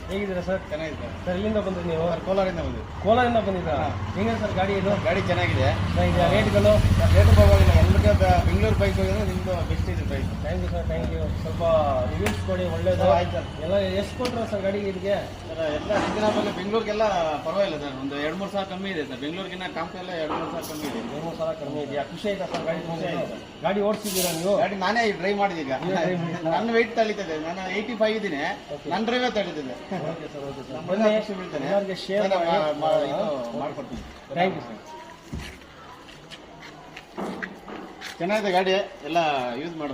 ಹೇಗಿದ್ದೀರಾ ಸರ್? ಚೆನ್ನಾಗಿದೆ ಸರ್ ಎಲ್ಲಿಂದ ಬಂದ್ರಿ ನೀವು? ಕೋಲಾರಿಂದ ಬಂದಿದೆ. ಕೋಲಾರಿಂದ ಬಂದಿದ್ದೀರಾ? ಹೆಂಗಿದೆ ಸರ್ ಗಾಡಿ ಇದು? ಗಾಡಿ ಚೆನ್ನಾಗಿದೆ. ರೇಟ್ಗಳು? ರೇಟ್ ಪರವಾಗಿಲ್ಲ. ಎಲ್ಲರಿಗೆ ಬೆಂಗಳೂರು ಬೈಕ್ ಹೋಗಿದ್ರೆ ನಿಮ್ದು ಬೆಸ್ಟ್ ಇದೆ bike. Thank you sir, thank you. ಸ್ವಲ್ಪ ರಿವ್ಯೂಸ್ ಕೊಡಿ, ಒಳ್ಳೇದು. ಆಯ್ತು ಸರ್. ಎಲ್ಲ ಎಷ್ಟು ಕೊಟ್ಟರು ಸರ್ ಗಾಡಿಗೆ ಇದಕ್ಕೆ? ಸರ್ ಎಲ್ಲ ರೀಸನಬಲ್. ಬೆಂಗಳೂರಿಗೆಲ್ಲ ಪರವಾಗಿಲ್ಲ ಸರ್. ಒಂದು 2-3 ಸಾವಿರ ಕಮ್ಮಿ ಇದೆ ಸರ್. ಬೆಂಗಳೂರಿಗಿನ್ನ ಕಾಂಪ ಎಲ್ಲ 2-3 ಸಾವಿರ ಕಮ್ಮಿ ಇದೆ. 2-3 ಸಾವಿರ ಕಮ್ಮಿ ಇದೆಯಾ? ಖುಷಿ ಆಯ್ತಾ ಸರ್ ಗಾಡಿ ತಗೊಂಡು? ಗಾಡಿ ಓಡಿಸಿದ್ದೀರಾ ನೀವು? ಗಾಡಿ ನಾನೇ ಡ್ರೈವ್ ಮಾಡಿದೆ. ಈಗ ನನ್ನ ವೆಯ್ಟ್ ತಳಿತದೆ. ನಾನು 85 ಇದ್ದೀನಿ. ನನ್ನ ಡ್ರೈವೇ ತಳಿತದೆ. Okay sir, okay sir. ಬನ್ನಿ, ಖುಷಿ ಬೀಳ್ತೇನೆ. ಎಲ್ಲರಿಗೆ ಶೇರ್ ಮಾಡ್ಕೊಡ್ತೀನಿ. Thank you sir. ಚೆನ್ನಾಗಿದೆ ಗಾಡಿ, ಎಲ್ಲ ಯೂಸ್ ಮಾಡಿ.